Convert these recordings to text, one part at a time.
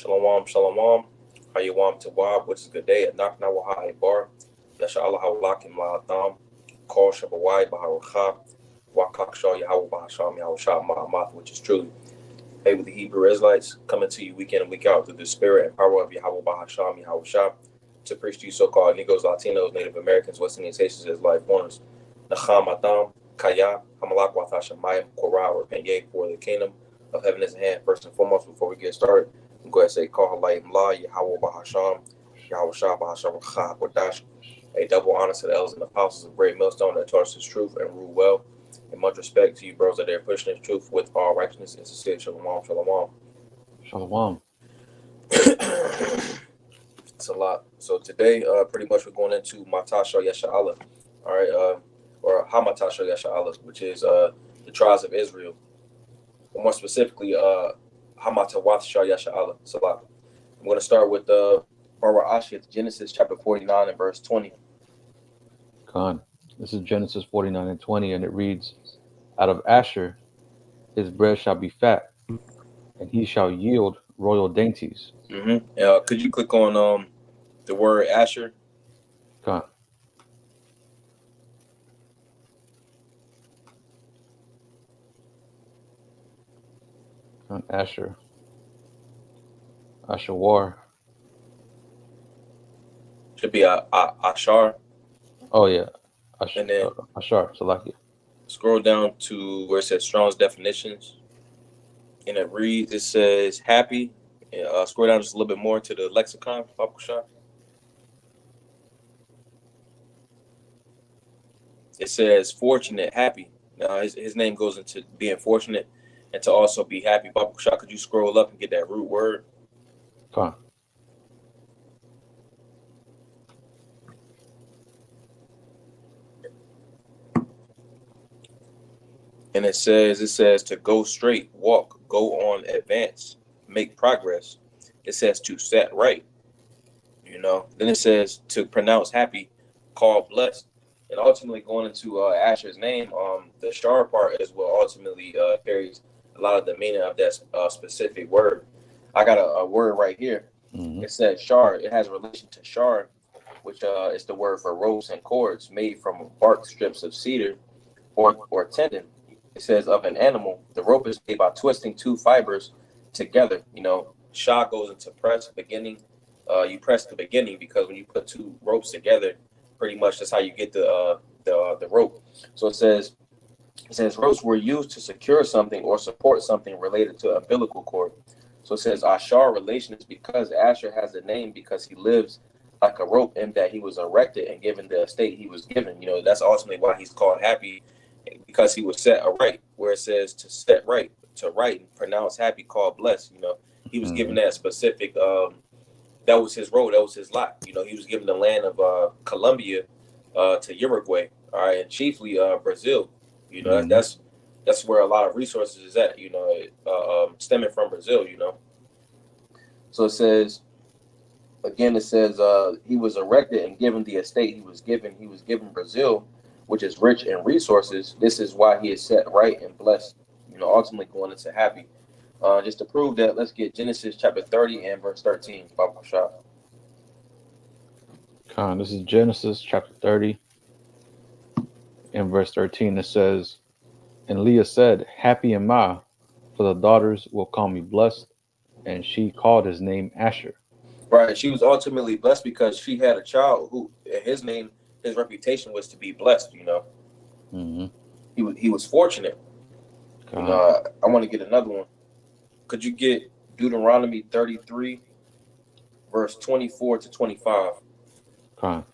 Shalom, shalom. Hayawam Tawab, which is good day. Nak na waha bar. Yasha Allah hawlakim la atam. Call Shabawai Baharakha. Wakak Shaw Yahweh Bahasham Yahushua Mahamat, which is truly. Hey, with the Hebrew Israelites coming to you week in and week out through the spirit and power of Yahweh Bahasham Yahushua to preach to you so called Negroes, Latinos, Native Americans, West Indian Haitians, Israelite foreigners. Nacham Atam, Kaya, Hamalak Wathashamayim, Korah, or Penye for the kingdom of heaven is at hand. First and foremost, before we get started, I'm going to say, Call Halayim La, Yahweh Bahasham, Yahushua Bahasham Chah, Wadash. A double honor to the elders and apostles of Great Millstone that taught us his truth and rule well. And much respect to you, bros, that they're pushing this truth with all righteousness and sincerity. Shalom, shalom. Shalom. It's a lot. So today, pretty much we're going into Matasha Yasha'Allah, all right, or Hamatasha Yasha'Allah, which is the tribes of Israel. Or more specifically, Hamatawathsha Yasha'Allah, Salah. I'm going to start with Bara Ashit, Genesis chapter 49 and verse 20. Khan. This is Genesis 49 and 20, and it reads, Out of Asher his bread shall be fat, and he shall yield royal dainties. Mm-hmm. Could you click on the word Asher? Khan. Asher. Asher war. Should be Ahshar. Oh, yeah. And then Ahshar, Salakia. Scroll down to where it says Strong's definitions. And it reads, it says happy. And, scroll down just a little bit more to the lexicon, Pakusha. It says fortunate, happy. Now his name goes into being fortunate and to also be happy. Pakusha, could you scroll up and get that root word? Khan. And it says to go straight, walk, go on, advance, make progress. It says to set right, Then it says to pronounce happy, call blessed. And ultimately going into Asher's name, the Shar part is what ultimately carries a lot of the meaning of that specific word. I got a word right here. Mm-hmm. It says Shar. It has a relation to Shar, which is the word for ropes and cords made from bark strips of cedar or tendon. It says of an animal, the rope is made by twisting two fibers together. Shah goes into press beginning. You press the beginning because when you put two ropes together, pretty much that's how you get the rope. So it says ropes were used to secure something or support something related to umbilical cord. So it says Ahshar relation is because Asher has the name because he lives like a rope in that he was erected and given the estate he was given. That's ultimately why he's called happy, because he was set aright, where it says to set right, to right and pronounce happy, called blessed. He was given that specific, that was his road, that was his lot. He was given the land of Colombia to Uruguay, all right, and chiefly Brazil. That's where a lot of resources is at, stemming from Brazil, So it says, again, he was erected and given the estate he was given Brazil, which is rich in resources. This is why he is set right and blessed, ultimately going into happy. Just to prove that, let's get Genesis chapter 30 and verse 13. Baba Shah. Khan, this is Genesis chapter 30 and verse 13. It says, And Leah said, Happy am I, for the daughters will call me blessed. And she called his name Asher. Right. She was ultimately blessed because she had a child who, his reputation was to be blessed, Mm-hmm. He was fortunate. I want to get another one. Could you get Deuteronomy 33, verse 24 to 25? Khan.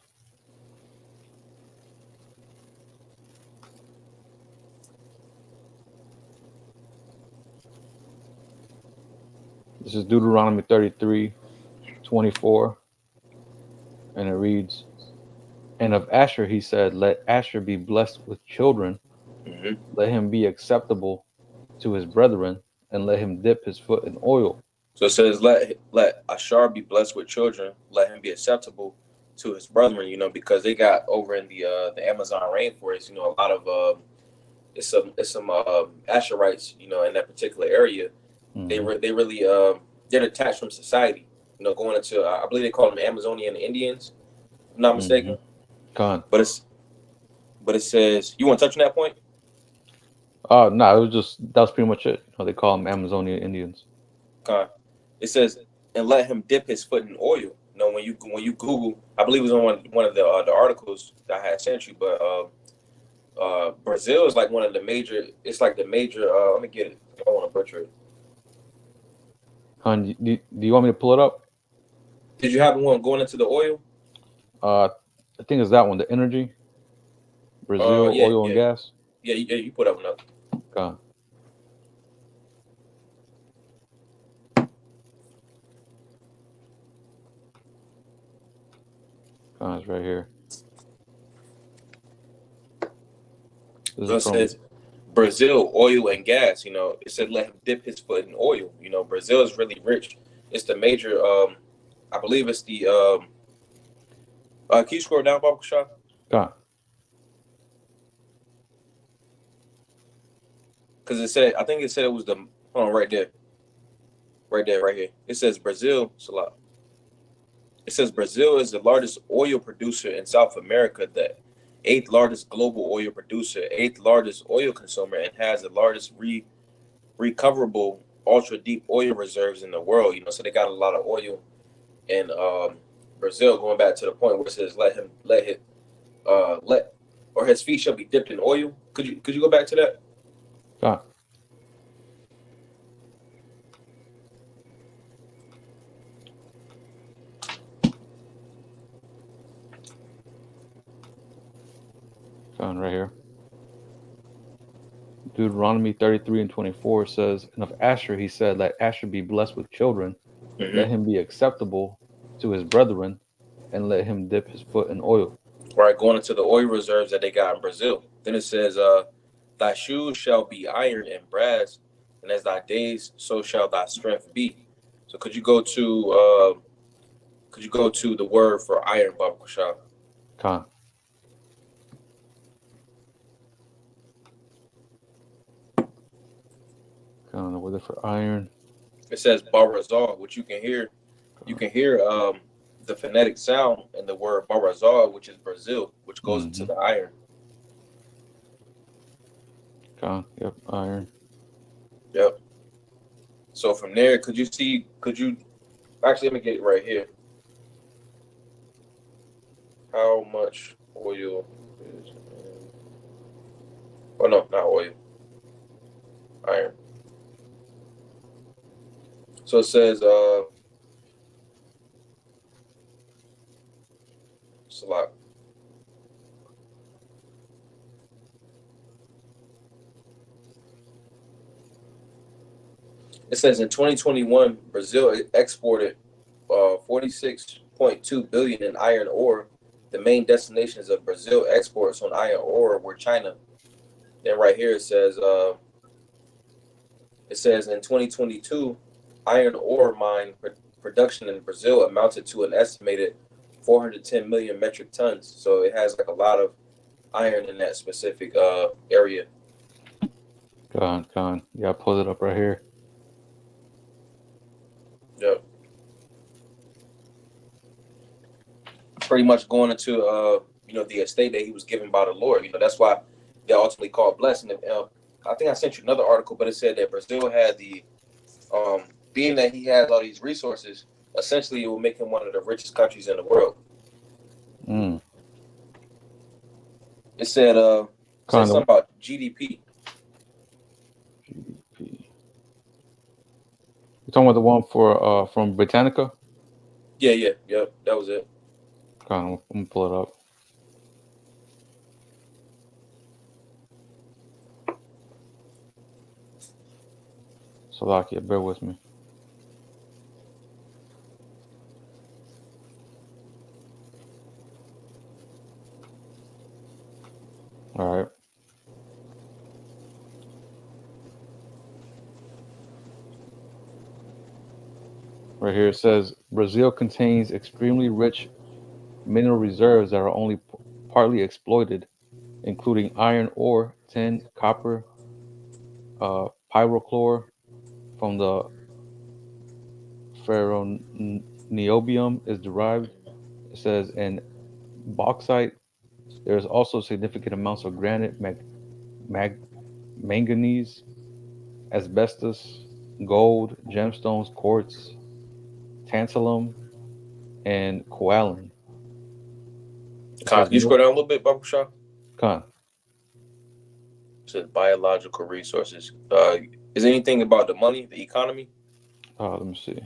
This is Deuteronomy 33, 24. And it reads, And of Asher he said, Let Asher be blessed with children. Mm-hmm. Let him be acceptable to his brethren, and let him dip his foot in oil. So it says, let Ahshar be blessed with children. Let him be acceptable to his brethren, because they got over in the Amazon rainforest, a lot of it's some Asherites, in that particular area. Mm-hmm. They really they're detached from society. Going into I believe they call them Amazonian Indians, if I'm not Mm-hmm. mistaken. Con. But it says you want to touch on that point? No, it was just that was pretty much it. They call them Amazonian Indians. Con. It says and let him dip his foot in oil. When you Google, I believe it was on one of the articles that I had sent you, but Brazil is like one of the major. It's like the major. Let me get it. I don't want to butcher it. Con, do you want me to pull it up? Did you have one going into the oil? Uh, I think it's that one, the energy, Brazil, Yeah, oil and yeah, gas. yeah. You put that one up. Con, con, it's right here. This is It from says Brazil, oil and gas. It said let him dip his foot in oil. Brazil is really rich. It's the major. I believe it's the. Can you scroll down, Baba Shah? Con, Because it said, I think it said it was the. Hold on, right there, right there, right here. It says Brazil. Salah. It says Brazil is the largest oil producer in South America, the eighth largest global oil producer, eighth largest oil consumer, and has the largest recoverable ultra deep oil reserves in the world. So they got a lot of oil in Brazil. Going back to the point where it says let or his feet shall be dipped in oil. Could you go back to that? con, con, right here. Deuteronomy 33 and 24 says, and of Asher he said, let Asher be blessed with children, let Mm-hmm. him be acceptable to his brethren, and let him dip his foot in oil. Right, going into the oil reserves that they got in Brazil. Then it says, thy shoes shall be iron and brass, and as thy days, so shall thy strength be. So could you go to the word for iron, Baba Kushal? Con, con, the weather for iron. It says barazal, which you Con. can hear the phonetic sound in the word barazal, which is Brazil, which goes into Mm-hmm. the iron. Con, yep, iron. Yep. So from there, could you actually let me get it right here. How much oil is in, oh no, not oil, iron. So it says it's a lot. It says in 2021, Brazil exported 46.2 billion in iron ore. The main destinations of Brazil exports on iron ore were China. Then right here it says in 2022, iron ore mine production in Brazil amounted to an estimated 410 million metric tons. So it has like a lot of iron in that specific area. Con, con. Yeah, I pulled it up right here. Yep. Pretty much going into the estate that he was given by the Lord. That's why they ultimately called blessing. I think I sent you another article, but it said that Brazil had the being that he has all these resources, essentially it will make him one of the richest countries in the world. Mm. It said Con, something about GDP. GDP. You talking about the one for from Britannica? Yeah, yep, that was it. Con, I'm gonna pull it up. Slovakia, bear with me. All right. Right here it says Brazil contains extremely rich mineral reserves that are only partly exploited, including iron ore, tin, copper, pyrochlore from the ferroniobium is derived. It says in bauxite, there is also significant amounts of granite, mag- manganese, asbestos, gold, gemstones, quartz, tantalum, and koalin. It Con, says can you scroll down a little bit, Baba Shah? con. It says biological resources. Is anything about the money, the economy? Let me see.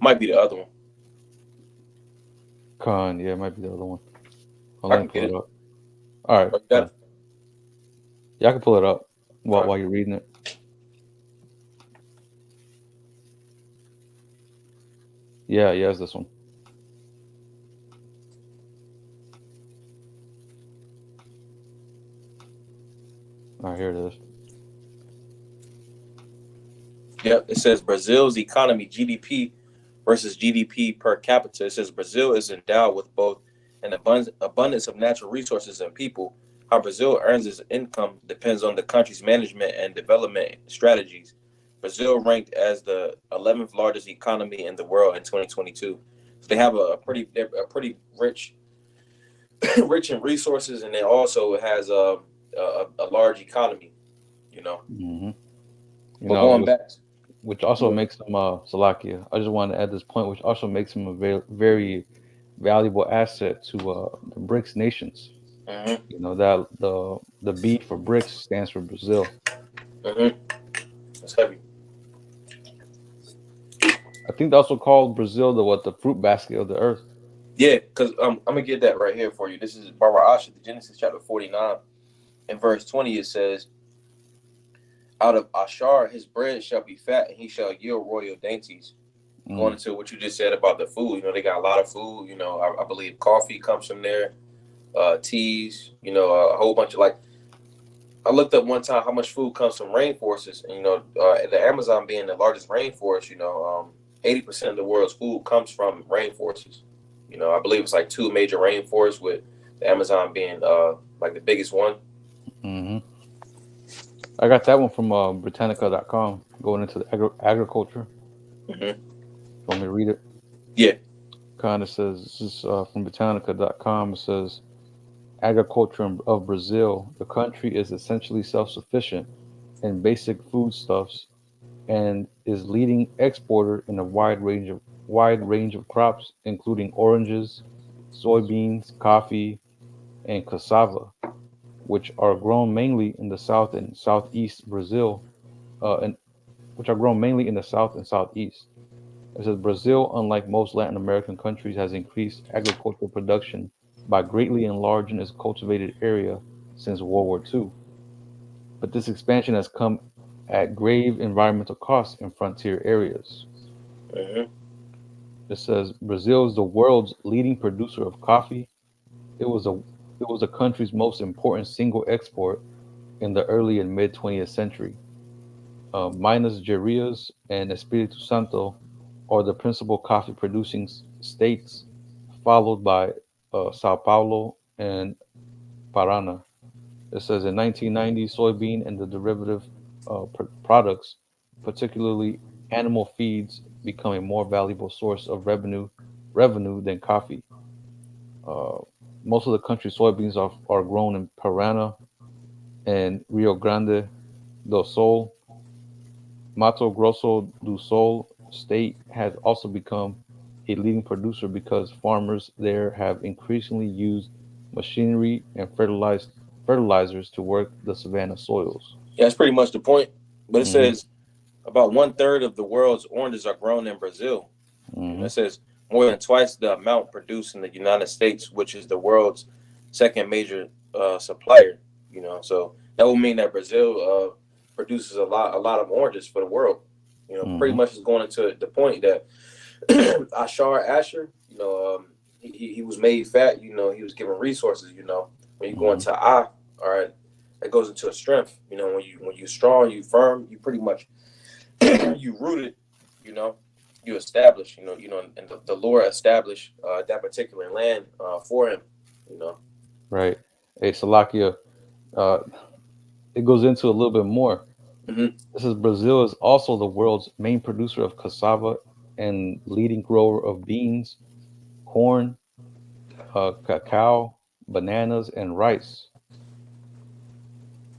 Might be the other one. Con, yeah, it might be the other one. I Let me can get pull it. it up. All right, Oh, you got con. it? Yeah, I can pull it up All while right. you're reading it. Yeah, it's this one. All right, here it is. Yep. It says Brazil's economy, GDP versus GDP per capita. It says Brazil is endowed with both an abundance of natural resources and people. How Brazil earns its income depends on the country's management and development strategies. Brazil ranked as the 11th largest economy in the world in 2022. So they have a pretty rich rich in resources, and it also has a large economy. You know, Hmm. You but know, going back, which also makes them Slovakia. I just want to add this point, which also makes them a very, very valuable asset to the BRICS nations. mm-hmm, You know that the B for BRICS stands for Brazil. mm-hmm, that's heavy. I think they also called Brazil the fruit basket of the earth. Yeah, because I'm gonna get that right here for you. This is Ahshar, the Genesis chapter 49 and verse 20. It says, "Out of Ahshar his bread shall be fat, and he shall yield royal dainties." Going Mm. into what you just said about the food, they got a lot of food. I believe coffee comes from there, teas. A whole bunch of like. I looked up one time how much food comes from rainforests, and the Amazon being the largest rainforest, 80% of the world's food comes from rainforests. I believe it's like two major rainforests, with the Amazon being like the biggest one. Hmm. I got that one from Britannica.com. Going into the agriculture. Hmm. Want me to read it? Yeah. Kind of says this is from Britannica.com. It says agriculture of Brazil. The country is essentially self-sufficient in basic foodstuffs and is leading exporter in a wide range of crops, including oranges, soybeans, coffee, and cassava, which are grown mainly in the south and southeast Brazil, and which are grown mainly in the south and southeast. It says Brazil, unlike most Latin American countries, has increased agricultural production by greatly enlarging its cultivated area since World War II. But this expansion has come at grave environmental costs in frontier areas. Hmm. It says Brazil is the world's leading producer of coffee. It was a it was the country's most important single export in the early and mid 20th century. Minas Gerais and Espírito Santo are the principal coffee producing states, followed by Sao Paulo and Paraná. It says in 1990, soybean and the derivative products, particularly animal feeds, become a more valuable source of revenue than coffee. Uh, Most of the country's soybeans are grown in Paraná and Rio Grande do Sul. Mato Grosso do Sul state has also become a leading producer because farmers there have increasingly used machinery and fertilizers to work the savanna soils. Yeah, that's pretty much the point. But it Hmm. says about one third of the world's oranges are grown in Brazil. Hmm. It says more than twice the amount produced in the United States, which is the world's second major supplier. So that will mean that Brazil produces a lot of oranges for the world. Pretty Hmm. much is going into the point that Ahshar, he was made fat. He was given resources. When you go Hmm. into all right, that goes into a strength. When you're strong, you firm, you pretty much you rooted. You know, you establish, and the Lord established that particular land for him, you know. Right. Hey, Salakia, uh, it goes into a little bit more. Hmm. This is Brazil is also the world's main producer of cassava and leading grower of beans, corn, cacao, bananas, and rice.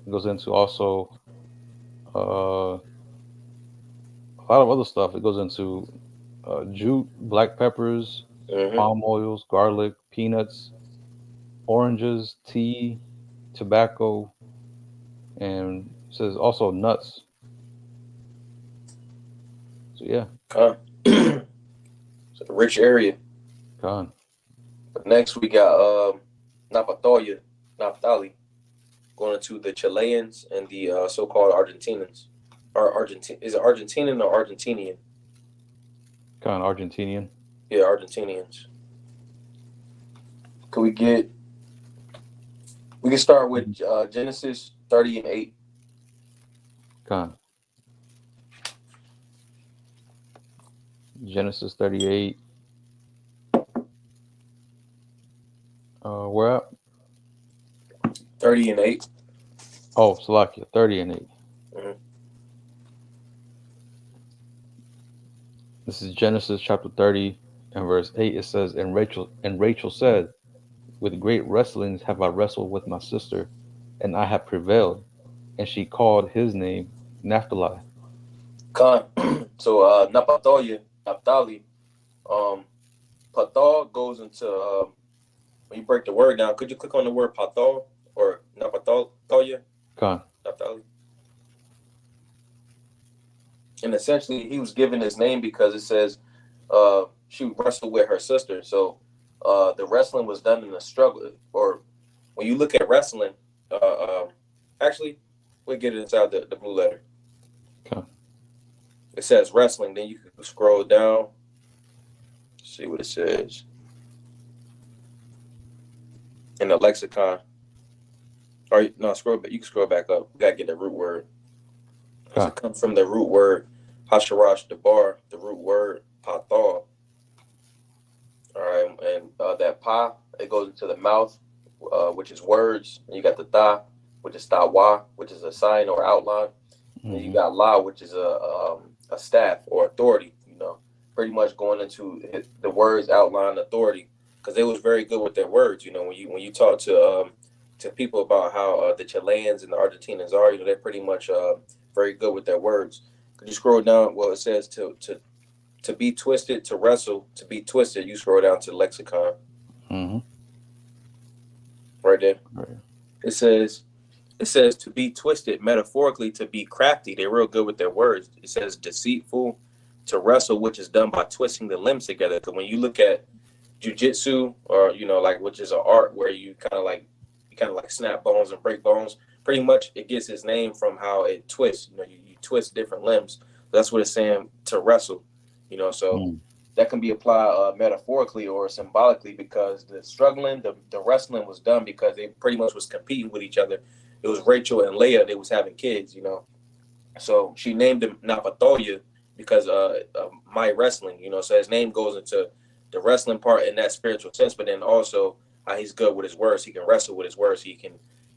It goes into also a lot of other stuff. It goes into jute, black peppers, Hmm. palm oils, garlic, peanuts, oranges, tea, tobacco, and it says also nuts. So yeah, It's a rich area. gone. But next we got Napathalya, Naphtali, going into the Chileans and the so-called Argentinians. Or Argentine is it Argentinian or Argentinian? Gone Argentinian. Yeah, Argentinians. Can we get? We can start with Genesis 30 and 8. Gone. Genesis 38. Where at? 30 and 8. Oh, Slovakia, 30 and 8. Mhm. This is Genesis chapter 30 and verse 8. It says, and Rachel said, with great wrestlings have I wrestled with my sister, and I have prevailed. And she called his name Naphtali. Con. So Napathalya, Naphtali, um, Pathal goes into when you break the word down. Could you click on the word Pathal or Napathalya, Gone. Naphtali? And essentially, he was given his name because it says she wrestled with her sister. So the wrestling was done in a struggle. Or when you look at wrestling, uh, uh, actually, we get it inside the blue letter. Gone. It says wrestling. Then you can scroll down, see what it says in the lexicon. Or no, scroll back. You can scroll back up. We gotta get the root word. Because Gone. it comes from the root word hasharash debar, the root word pathal. All right, and that pa, it goes into the mouth, which is words. And you got the tha, which is tawa, which is a sign or outline. And you Hmm. got la, which is a staff or authority. Pretty much going into the words outline authority, because they was very good with their words. When you talk to people about how the Chileans and the Argentinians are, they're pretty much very good with their words. Could you scroll down? Well, it says to be twisted, to wrestle, to be twisted. You scroll down to the lexicon Hmm. right there. Right. It says to be twisted, metaphorically to be crafty. They're real good with their words. It says deceitful, to wrestle, which is done by twisting the limbs together. Because when you look at jujitsu, or like, which is an art where you kind of like snap bones and break bones. Pretty much, it gets its name from how it twists. You twist different limbs. That's what it's saying, to wrestle. So Mm. that can be applied metaphorically or symbolically, because the struggling, the wrestling was done because they pretty much was competing with each other. It was Rachel and Leah. They was having kids. So she named him Napathalya because of my wrestling. So his name goes into the wrestling part in that spiritual sense, but then also how he's good with his words. He can wrestle with his words.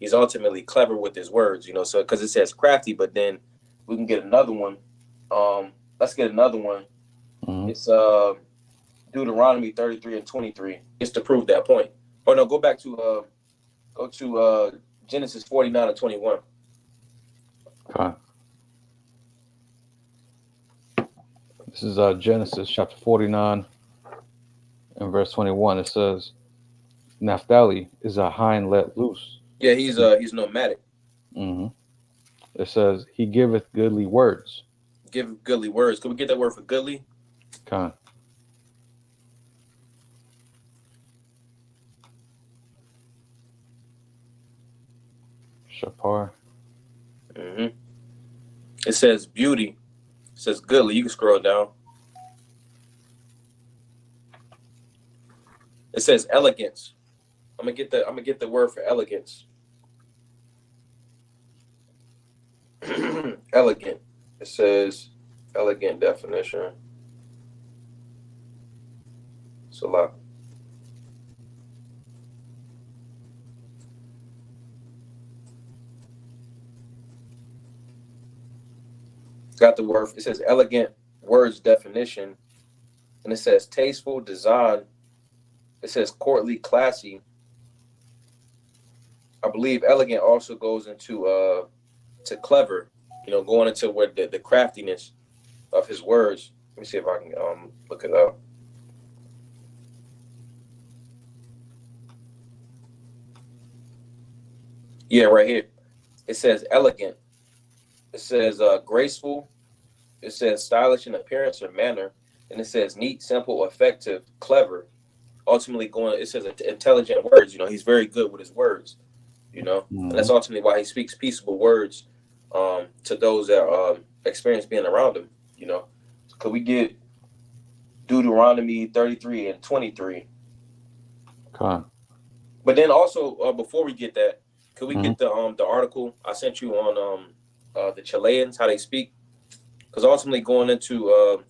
He's ultimately clever with his words. So because it says crafty, but then we can get another one. Let's get another one. Hmm. It's Deuteronomy 33 and 23, just to prove that point. Oh no, go to Genesis 49 and 21. Gone. This is Genesis chapter 49 and verse 21. It says, Naphtali is a hind let loose. Yeah, he's nomadic. Hmm. It says, he giveth goodly words. Give goodly words. Can we get that word for goodly? Gone. Shapar. Hmm. It says beauty. It says goodly. You can scroll down. It says elegance. I'm gonna get the word for elegance. Elegant. It says elegant definition. Salah. Got the word. It says elegant words definition, and it says tasteful design. It says courtly, classy. I believe elegant also goes into to clever. Going into where the craftiness of his words. Let me see if I can look it up. Yeah, right here. It says elegant. It says graceful. It says stylish in appearance or manner, and it says neat, simple, effective, clever. Ultimately, going. It says intelligent words. He's very good with his words. And Mm-hmm. that's ultimately why he speaks peaceable words to those that experience being around him. Could we get Deuteronomy 33 and 23? Con. But then also before we get that, could we Mm-hmm. get the article I sent you on the Chileans, how they speak? Because ultimately going into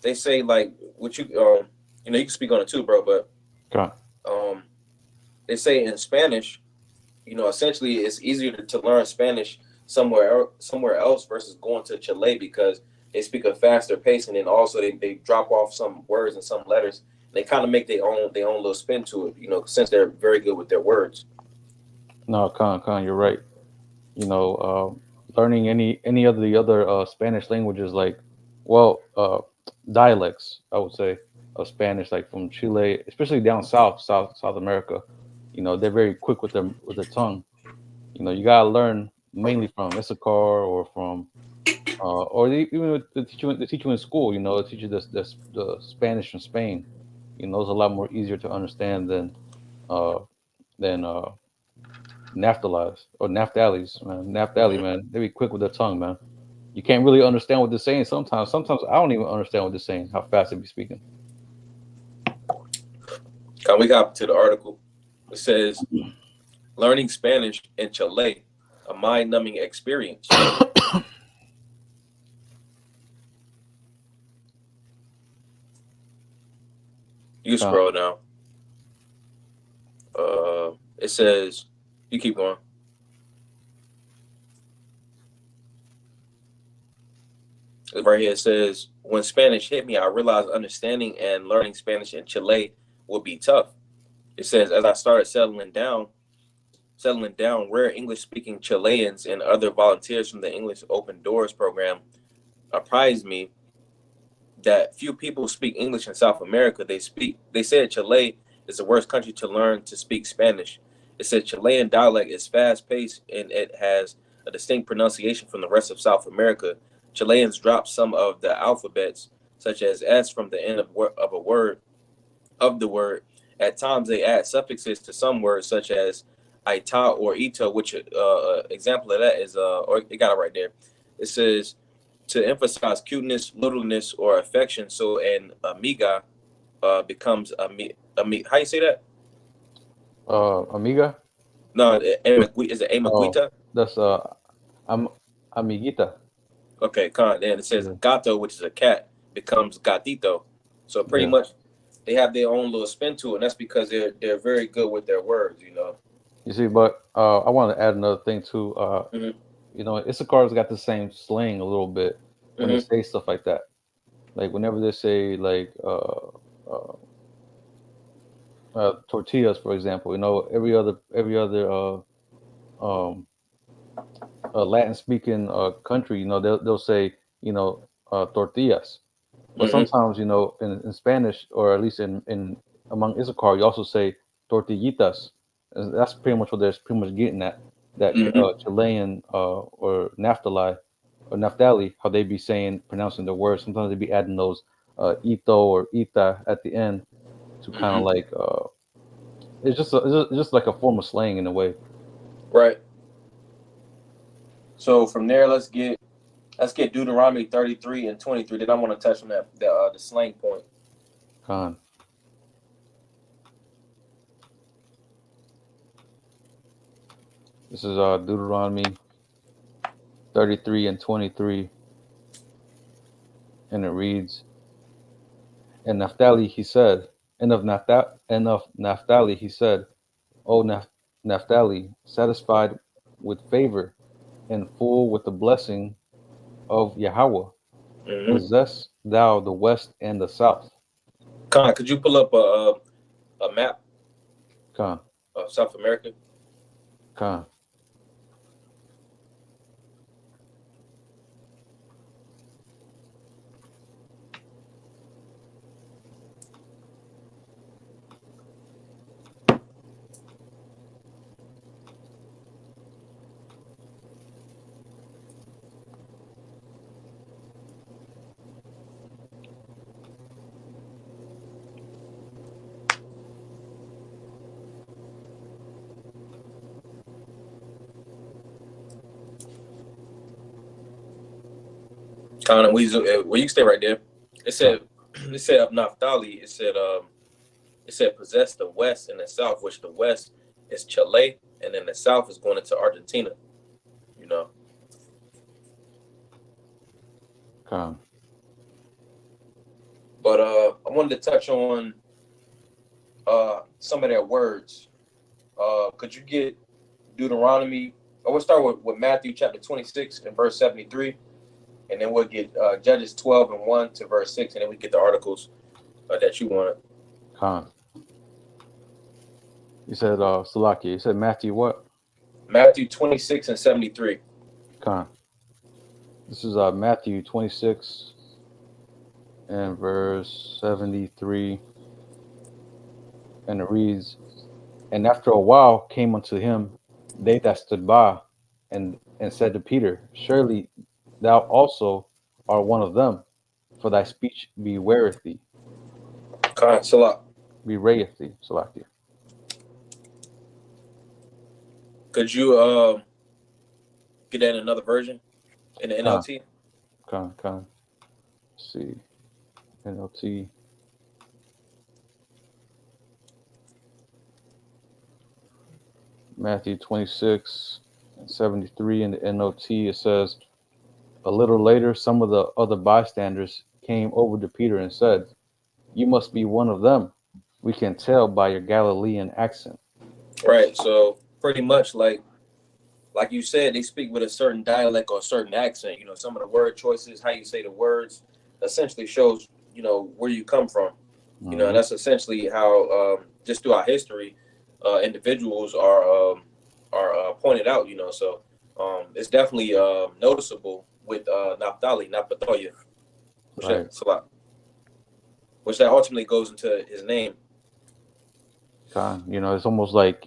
they say like what you can speak on it too, bro. But Con. um, they say in Spanish, essentially it's easier to learn Spanish somewhere else versus going to Chile because they speak a faster pace, and then also they drop off some words and some letters. They kind of make their own little spin to it, since they're very good with their words. No, Con, you're right. You know, learning any of the other Spanish languages, like, well, dialects, I would say, of Spanish, like from Chile, especially down South America. They're very quick with their tongue. You gotta learn mainly from Issachar or from or even with the teacher in school. The teacher the Spanish from Spain. It's a lot more easier to understand uh, than Naphtali's, man. Naphtali, Mm-hmm. man. They be quick with their tongue, man. You can't really understand what they're saying sometimes. Sometimes I don't even understand what they're saying, how fast they be speaking. We got to the article. It says learning Spanish in Chile, a mind-numbing experience. You Con, scroll down. It says you keep going. Right here it says when Spanish hit me, I realized understanding and learning Spanish in Chile would be tough. It says as I started settling down, rare English speaking Chileans and other volunteers from the English Open Doors program apprised me that few people speak English in South America. They said Chile is the worst country to learn to speak Spanish. It said Chilean dialect is fast paced and it has a distinct pronunciation from the rest of South America. Chileans drop some of the alphabets, such as S from the end of a word of the word. At times, they add suffixes to some words, such as ita or ito, which example of that is or it got it right there. It says to emphasize cuteness, littleness, or affection. So an amiga becomes how you say that? amiga. No, is it Oh, amaguita? that's am amiguita. Okay, then it says Yeah, gato, which is a cat, becomes gatito. So pretty yeah. much they have their own little spin to it, and that's because they're very good with their words. You see, but I want to add another thing too. Hmm. Issachar's got the same slang a little bit when they Hmm. say stuff like that. Like whenever they say like uh, tortillas, for example. Every other um, Latin speaking country, they'll say tortillas. But Hmm. sometimes in Spanish, or at least in among Issachar, you also say tortillitas. And that's pretty much what they're pretty much getting at. That Hmm. Chilean or Naphtali, how they be saying pronouncing the words. Sometimes they be adding those ito or ita at the end to kind of Hmm. like it's just like a form of slang in a way. Right. So from there, let's get Deuteronomy 33 and 23. Then I want to touch on that the slang point. Con. This is Deuteronomy 33 and 23, and it reads, "And Naphtali he said, And of Naphtali he said, O Naphtali, satisfied with favor and full with the blessing of Yahweh, Mm-hmm. possess thou the west and the south. Con, could you pull up a map Khan, of South America? Khan, Con, where you stay right there. It Khan, said it said of Naphtali. It said possess the west and the south, which the west is Chile, and then the south is going into Argentina. You know. Khan. But I wanted to touch on some of their words. Could you get Deuteronomy? I will start with Matthew chapter 26 and verse 73, and then we'll get Judges 12 and 1 to verse 6, and then we get the articles that you wanted. Khan. You said Salakia. You said Matthew what? Matthew 26 and 73. Khan. This is Matthew 26 and verse 73, and it reads, And after a while came unto him they that stood by, and said to Peter, Surely thou also art one of them, for thy speech bewareth thee, Khan Salah. bewrayeth thee, Salakia. Could you get that in another version in the Khan, NLT? Khan. Let's see. NLT. Matthew 26 and 73 in the NOT, it says, A little later, some of the other bystanders came over to Peter and said, You must be one of them. We can tell by your Galilean accent. Right. So pretty much like you said, they speak with a certain dialect or a certain accent. You know, some of the word choices, how you say the words, essentially shows where you come from. You know, and Mm-hmm. that's essentially how just throughout history, individuals are pointed out. You know, so it's definitely noticeable with Naphtali, Napathalya, Right. which that ultimately goes into his name. You know, it's almost like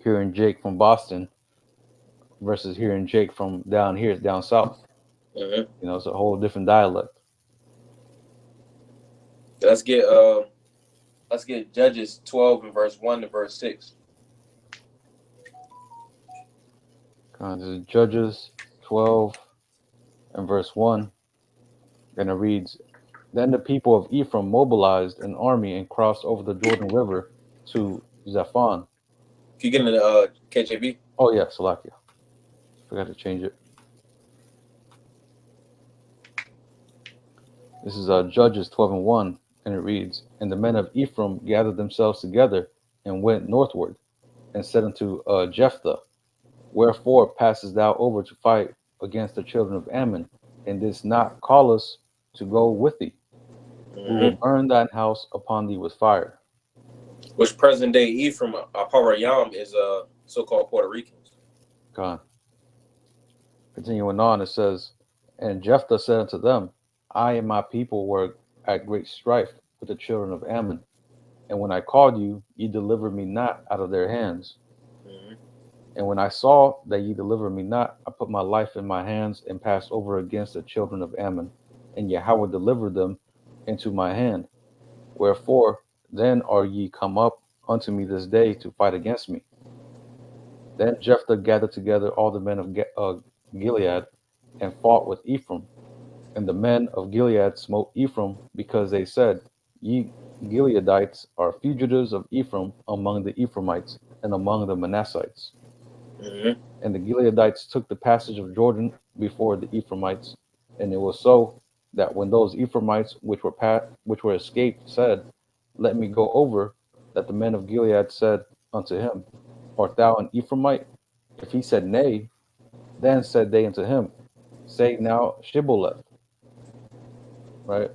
hearing Jake from Boston versus hearing Jake from down here, down south. Hmm. You know, it's a whole different dialect. Let's get Judges 12 and verse 1 to verse 6. This is Judges 12 and verse 1, and it reads, Then the people of Ephraim mobilized an army and crossed over the Jordan River to Zaphon. Can you get in the KJV? Oh, yeah, Salakia. Forgot to change it. This is Judges 12 and 1, and it reads, And the men of Ephraim gathered themselves together and went northward, and said unto Jephthah, Wherefore passest thou over to fight against the children of Ammon, and didst not call us to go with thee? We will Hmm. burn thine house upon thee with fire. Which present day Ephraim, Aparayam, is so-called Puerto Ricans. God. Continuing on, it says, And Jephthah said unto them, I and my people were at great strife with the children of Ammon. And when I called you, ye delivered me not out of their hands. Hmm. And when I saw that ye delivered me not, I put my life in my hands and passed over against the children of Ammon. And Yahweh delivered them into my hand. Wherefore then are ye come up unto me this day to fight against me? Then Jephthah gathered together all the men of Gilead and fought with Ephraim. And the men of Gilead smote Ephraim because they said, Ye Gileadites are fugitives of Ephraim among the Ephraimites and among the Manassites. Hmm. And the Gileadites took the passage of Jordan before the Ephraimites. And it was so that when those Ephraimites which were escaped said, let me go over, that the men of Gilead said unto him, art thou an Ephraimite? If he said nay, then said they unto him, say now Shibboleth, right?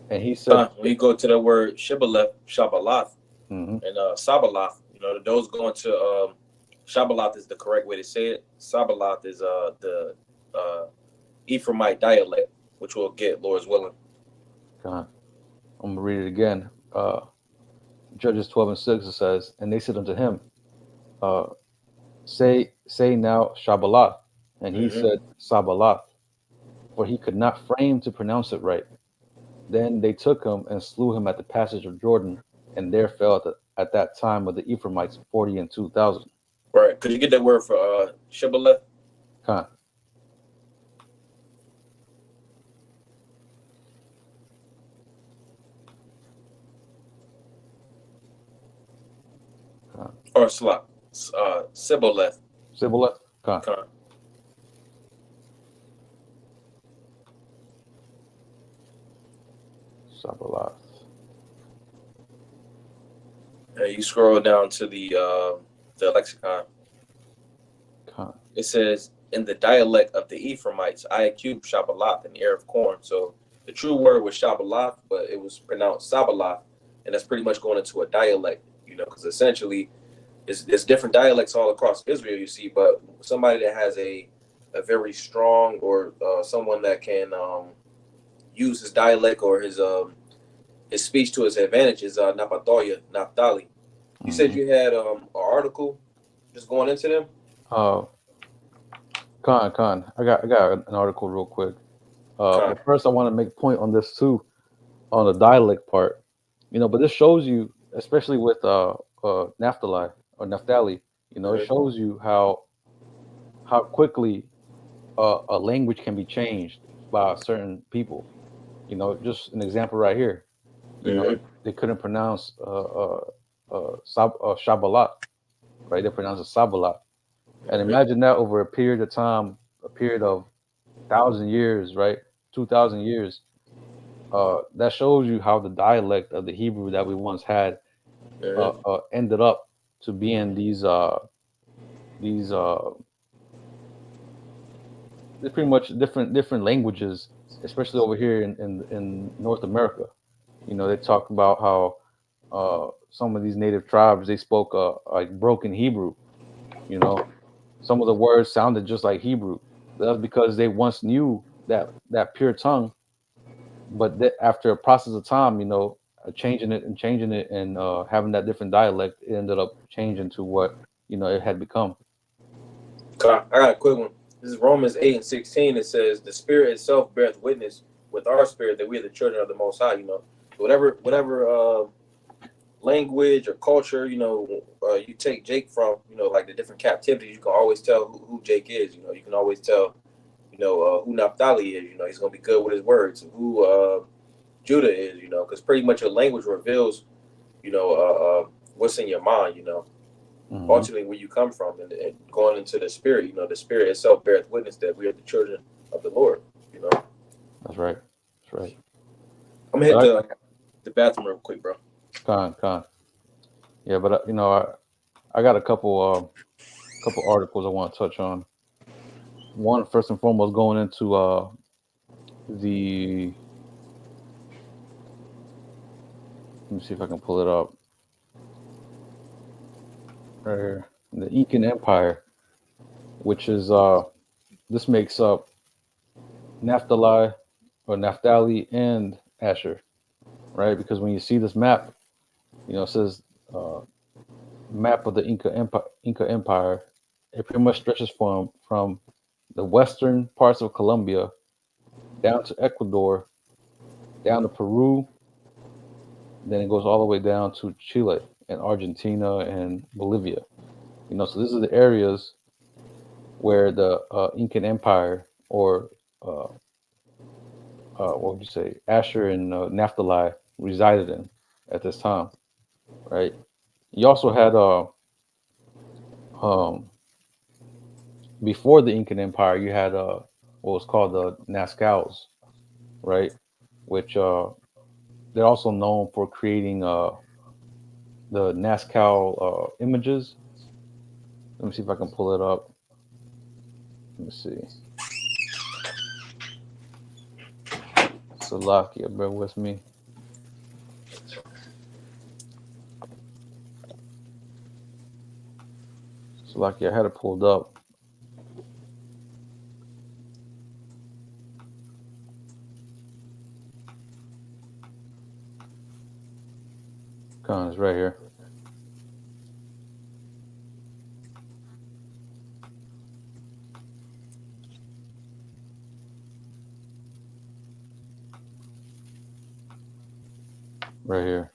And he said, When you go to the word Shibboleth, Shabbalah, mhm, and Sabbalah, those going to Shabbalah is the correct way to say it. Sabbalah is the uh, Ephraimite dialect, which we'll get, Lord's willing. God, I'm gonna read it again. Judges 12 and 6, it says, and they said unto him, uh, say now Shabbalah. And he Mm-hmm. said Sabbalah, for he could not frame to pronounce it right. Then they took him and slew him at the passage of Jordan, and there fell at that time of the Ephraimites 40 and 2,000. Right. Could you get that word for Shibboleth? Con, con. Or Slop? Sibboleth. Sibboleth, con, Con. Sabbalah, And you scroll down to the lexicon. con. It says, in the dialect of the Ephraimites, IQ, Shabbalah, an ear of corn. So the true word was Shabbalah, but it was pronounced Sabbalah. And that's pretty much going into a dialect, because essentially it's different dialects all across Israel, you see, but somebody that has a very strong or someone that can use his dialect or his speech to his advantage is Napathalya, Naphtali. You said Mm-hmm. you had an article just going into them? Uh, con. I got an article real quick. Con. But first, I want to make a point on this too, on the dialect part. But this shows you, especially with Naphtali or Naphtali, it Mm-hmm. shows you how quickly a language can be changed by certain people. Just an example right here. Mm-hmm. They couldn't pronounce Shabbalat, right? They pronounce it Sabalat. And Mm-hmm. imagine that over a period of time, a period of 1,000 years, right? 2,000 years. That shows you how the dialect of the Hebrew that we once had Mm-hmm. ended up to being these they're pretty much different languages, especially over here in North America. They talk about how some of these native tribes they spoke like broken Hebrew. You know, some of the words sounded just like Hebrew. That's because they once knew that pure tongue, but after a process of time, changing it and having that different dialect, it ended up changing to what it had become. Con. I got a quick one. This is Romans 8 and 16. It says, the Spirit itself beareth witness with our spirit that we are the children of the Most High. So whatever language or culture, you take Jake from, like the different captivities, you can always tell who Jake is. You can always tell, who Naphtali is. He's going to be good with his words. Who Judah is, because pretty much your language reveals, what's in your mind, Hmm. ultimately where you come from, and going into the spirit, the spirit itself beareth witness that we are the children of the Lord. That's right. That's right. I'm gonna hit But the bathroom real quick, bro. con. Yeah, but I got a couple articles I want to touch on. One, first and foremost, going into the let me see if I can pull it up right here. The Incan Empire, which is this makes up Naphtali or Naphtali and Asher, right? Because when you see this map, it says uh, map of the Inca Empire. It pretty much stretches from the western parts of Colombia down to Ecuador, down to Peru, then it goes all the way down to Chile and Argentina and Bolivia. So these are the areas where the Incan Empire or uh, what would you say, Asher and Naphtali resided in at this time, right? You also had um, before the Incan Empire, you had what was called the Nazcaus, right? Which they're also known for creating the Nazca images. Let me see if I can pull it up. Let me see. Salakia, bear with me. Salakia, I had it pulled up. Come on, it's right here. Right here.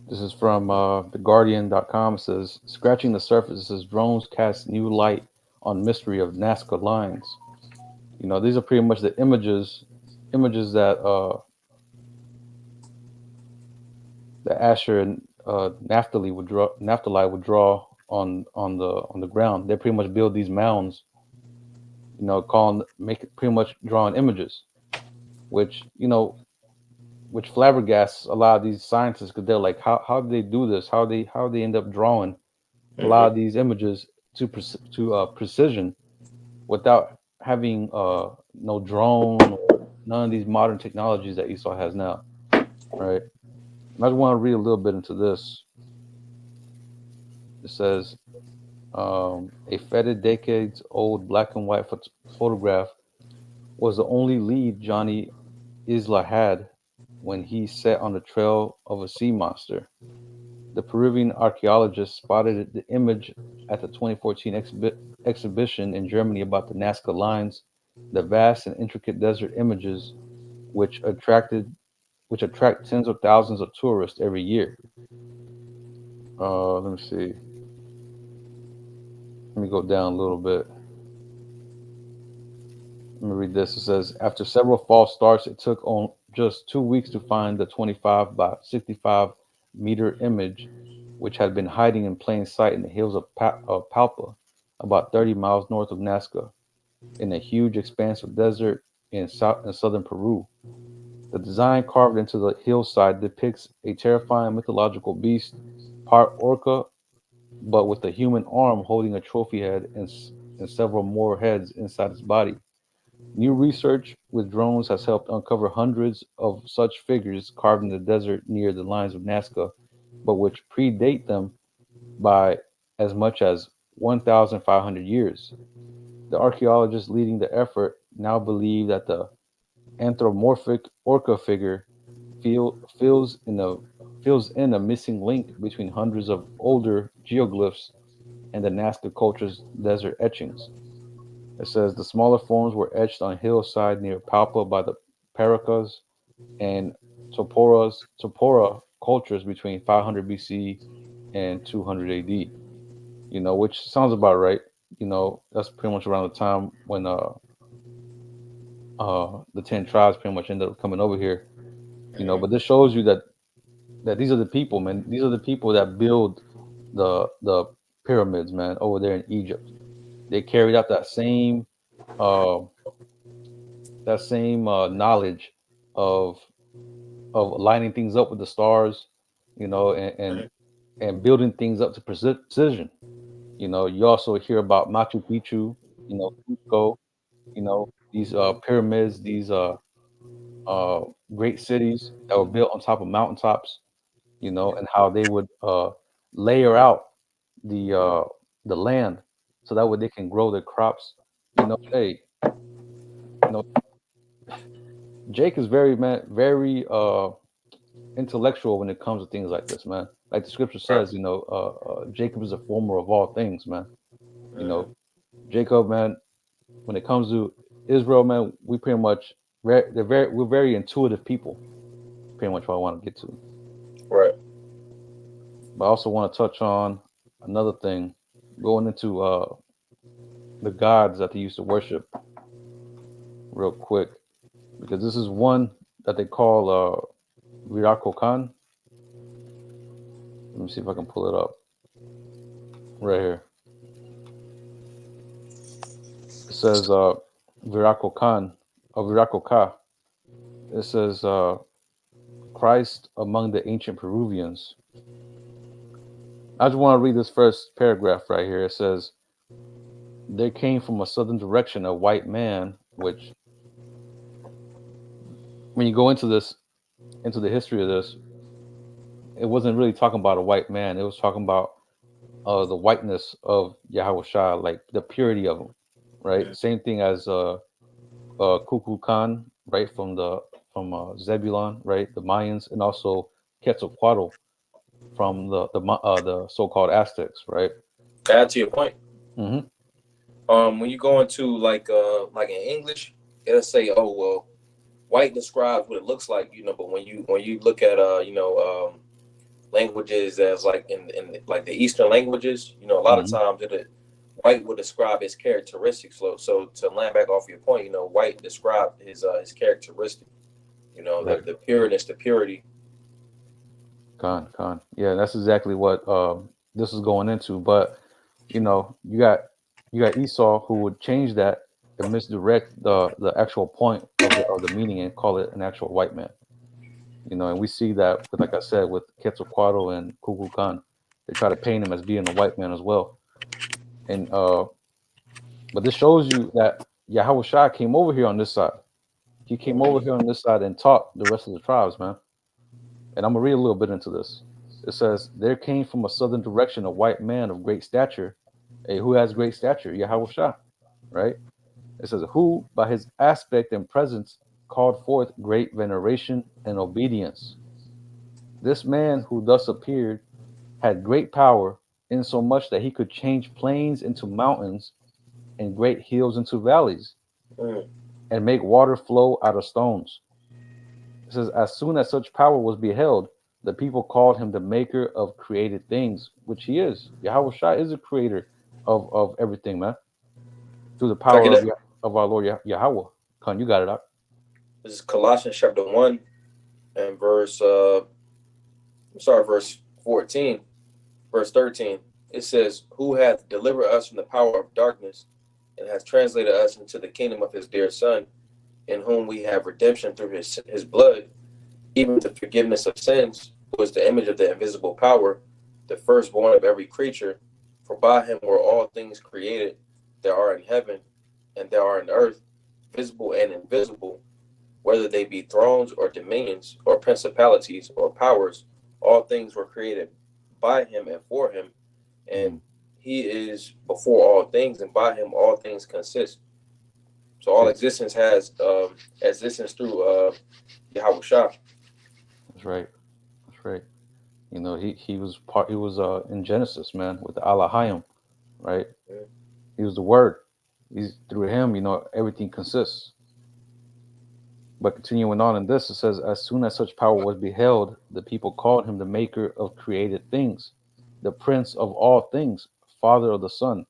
This is from theguardian.com. It says, scratching the surface, it says, drones cast new light on mystery of Nazca lines. You know, these are pretty much the images that Asher and Naphtali would draw on the ground. They pretty much build these mounds, you know, make it pretty much drawing images, which you know, which flabbergasts a lot of these scientists because they're like, how do they do this? How they end up drawing a lot of these images to precision without having no drone or none of these modern technologies that Esau has now, right? And I just want to read a little bit into this. It says, a fetid decades old black and white photograph was the only lead Johnny Isla had when he set on the trail of a sea monster. The Peruvian archaeologist spotted the image at the 2014 exhibition in Germany about the Nazca lines, the vast and intricate desert images which attract tens of thousands of tourists every year. Let me see. Let me go down a little bit. Let me read this. It says, after several false starts, it took on just 2 weeks to find the 25 by 65-meter image, which had been hiding in plain sight in the hills of Palpa, about 30 miles north of Nazca, in a huge expanse of desert in southern Peru. The design carved into the hillside depicts a terrifying mythological beast, part orca, but with a human arm holding a trophy head and several more heads inside its body. New research with drones has helped uncover hundreds of such figures carved in the desert near the lines of Nazca, but which predate them by as much as 1,500 years. The archaeologists leading the effort now believe that the anthropomorphic orca figure fills in a missing link between hundreds of older geoglyphs and the Nazca culture's desert etchings. It says the smaller forms were etched on hillside near Palpa by the Paracas and Topora cultures between 500 BC and 200 AD. You know, which sounds about right. You know, that's pretty much around the time when the 10 tribes pretty much ended up coming over here. You know, but this shows you that these are the people, man. These are the people that build the pyramids, man, over there in Egypt. They carried out uh, that same knowledge of lining things up with the stars, you know, and building things up to precision. You know, you also hear about Machu Picchu, you know, Cusco, you know, these pyramids, these uh, great cities that were built on top of mountaintops, you know, and how they would layer out the uh, the land so that way they can grow their crops. You know, hey, you know, Jake is very intellectual when it comes to things like this, man. Like the scripture says, you know, Jacob is a former of all things, man. You know, Jacob, man. When it comes to Israel, man, we pretty much we're very intuitive people. Pretty much what I want to get to. Right. But I also want to touch on another thing, going into the gods that they used to worship, real quick, because this is one that they call Viracocan. Let me see if I can pull it up right here. It says Viracocan. of Viracocha. It says, Christ among the ancient Peruvians. I just want to read this first paragraph right here. It says, there came from a southern direction a white man, which, when you go into this, into the history of this, it wasn't really talking about a white man. It was talking about the whiteness of Yahweh Shah, like the purity of him, right? Mm. Same thing as Kukulkan, Khan, right, from Zebulon, right, the Mayans, and also Quetzalcoatl from the so-called Aztecs, right? Add to your point. Mm-hmm. When you go into like in English, it'll say, oh well, white describes what it looks like, but when you look at languages as like in like the Eastern languages, a lot of Mm-hmm. times white would describe his characteristics. So to land back off your point, white described his characteristic, Right. the pureness, the purity. Khan. Yeah, that's exactly what this is going into. But you got Esau who would change that and misdirect the actual point of the meaning and call it an actual white man. And we see that with, like I said, with Quetzalcoatl and Kukulkan. They try to paint him as being a white man as well. And but this shows you that Yahweh Shah came over here on this side. He came over here on this side and taught the rest of the tribes, man. And I'm gonna read a little bit into this. It says, there came from a southern direction a white man of great stature. Hey, who has great stature? Yahweh Shah, right? It says, who by his aspect and presence called forth great veneration and obedience. This man who thus appeared had great power, insomuch that he could change plains into mountains and great hills into valleys, Mm. and make water flow out of stones. It says, as soon as such power was beheld, the people called him the maker of created things, which he is. Yahweh Shah is a creator of everything, man, through the Can I get power that? of our Lord Yahweh. Khan, you got it out. This is Colossians chapter 1 and verse 14, verse 13. It says, who hath delivered us from the power of darkness and hath translated us into the kingdom of his dear Son, in whom we have redemption through his blood, even the forgiveness of sins, who is the image of the invisible power, the firstborn of every creature. For by him were all things created that are in heaven and that are in earth, visible and invisible, whether they be thrones or dominions or principalities or powers. All things were created by him and for him, and Mm. he is before all things, and by him all things consist. So all Okay, existence has existence through Yahweh Shah. that's right. That's right. He was part. He was in Genesis, man, with the Alahayim, right? He was the Word. He's through him. Everything consists. But continuing on in this, it says, as soon as such power was beheld, the people called him the maker of created things, the prince of all things, father of the son.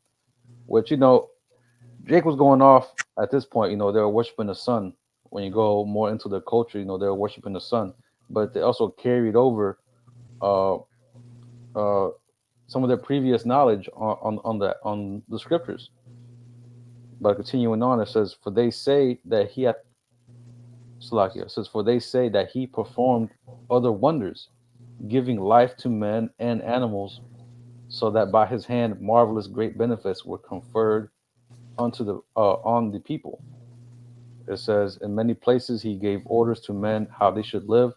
Which, Jake was going off at this point. They were worshiping the sun. When you go more into their culture, they were worshiping the sun. But they also carried over uh, uh, some of their previous knowledge on the scriptures. But continuing on, it says, for they say that he hath Salakia says, for they say that he performed other wonders, giving life to men and animals, so that by his hand marvelous great benefits were conferred on the people. It says, in many places he gave orders to men how they should live.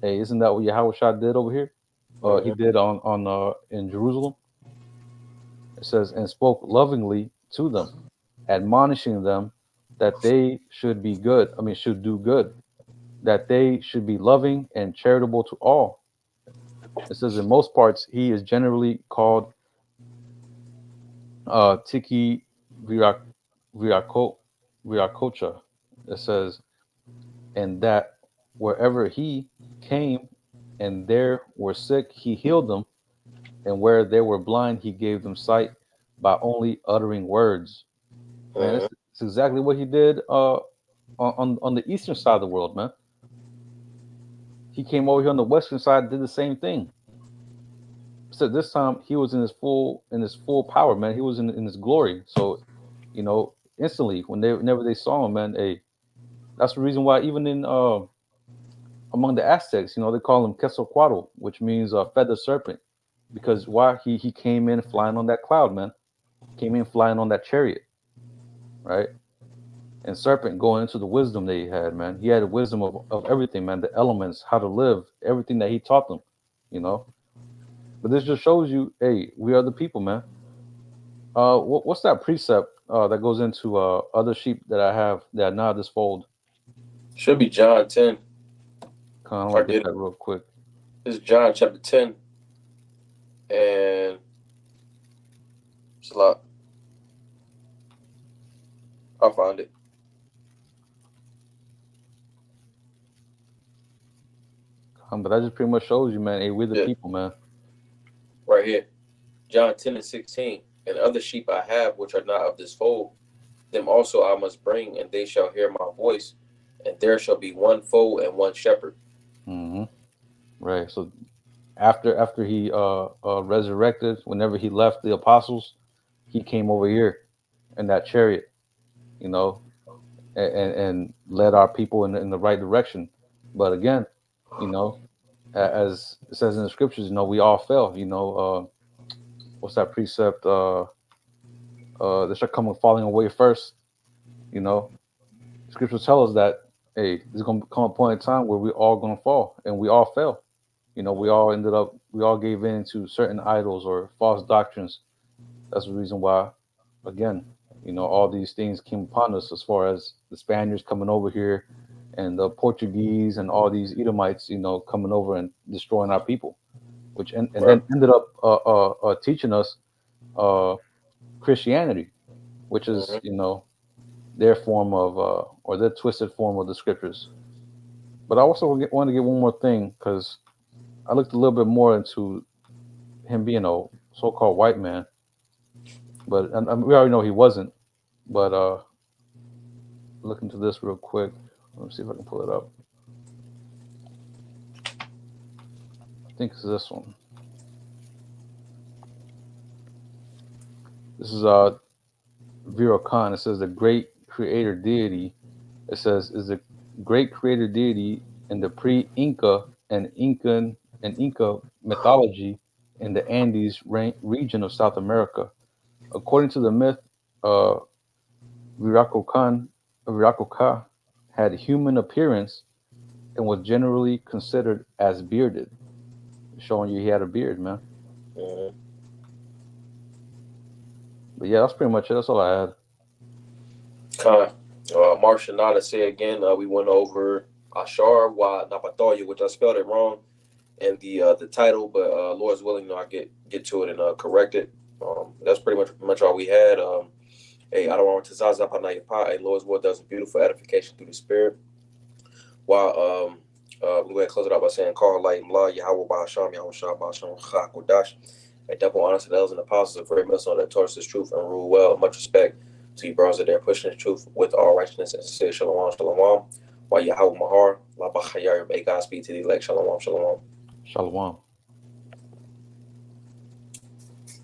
Hey, isn't that what Yahweh Shah did over here? He Mhm. did on in Jerusalem. It says, and spoke lovingly to them, admonishing them that they should be good. I mean, should do good, that they should be loving and charitable to all. It says in most parts he is generally called Tiki Virak Virako Virakocha. It says, and that wherever he came and there were sick, he healed them, and where they were blind, he gave them sight by only uttering words. Man, Mhm. it's exactly what he did on the eastern side of the world, man. He came over here on the western side, did the same thing. So this time he was in his full power, man. He was in his glory. So, instantly whenever they saw him, man, hey, That's the reason why even in among the Aztecs, they call him Quetzalcoatl, which means feather serpent, because why he came in flying on that cloud, man, came in flying on that chariot, right? And serpent going into the wisdom that he had, man. He had a wisdom of everything, man, the elements, how to live, everything that he taught them, you know. But this just shows you, hey, we are the people, man. What's that precept that goes into other sheep that I have that are not this fold? Should be John 10. Kind of I like get get it. that real quick. This is John chapter 10, and it's a lot. I'll find it But that just pretty much shows you, man. Hey, we're the yeah, people, man. right here. John 10 and 16. And other sheep I have which are not of this fold, them also I must bring, and they shall hear my voice, and there shall be one fold and one shepherd. Hmm. Right. So after he resurrected, whenever he left the apostles, he came over here in that chariot, you know, and led our people in the right direction. But again, you know, as it says in the scriptures, we all fell. What's that precept? They shall come falling away first. You know, scriptures tell us that hey, there's gonna come a point in time where we all gonna fall, and we all fell. We all gave in to certain idols or false doctrines. That's the reason why, again, all these things came upon us as far as the Spaniards coming over here and the Portuguese and all these Edomites, coming over and destroying our people, which and Right. then ended up teaching us uh, Christianity, which is, Mm-hmm. their form of, or their twisted form of the scriptures. But I also want to get one more thing because I looked a little bit more into him being a so-called white man, but and we already know he wasn't. But look into this real quick. Let me see if I can pull it up. I think it's this one. This is Vero Khan. It says the great creator deity. It says is the great creator deity in the pre-Inca and Inca mythology in the Andes region of South America. According to the myth, uh, Viracocha Viracocha had human appearance and was generally considered as bearded, showing you he had a beard, man. Mm-hmm. But yeah, that's pretty much it. That's all I had. Con. Marcia Nada say again, we went over Ahshar wa Napathalya, which I spelled it wrong in the title, but Lord's willing, I get to it and correct it. That's pretty much all we had. Hey, I don't want to Zaza Panayapa. Hey, Lord's word does a beautiful edification through the Spirit. While we going to close it out by saying, Call light and law, Yahweh Bahasham, Yahweh Shah Bahasham, Chakodash. A double honor to the elders and apostles of very on that taught us this truth and rule well. Much respect to you brothers that are pushing the truth with all righteousness and sincere shalom, shalom. While Yahweh Mahar, La Bachayar, may God speak to the elect, shalom, shalom. Shalom.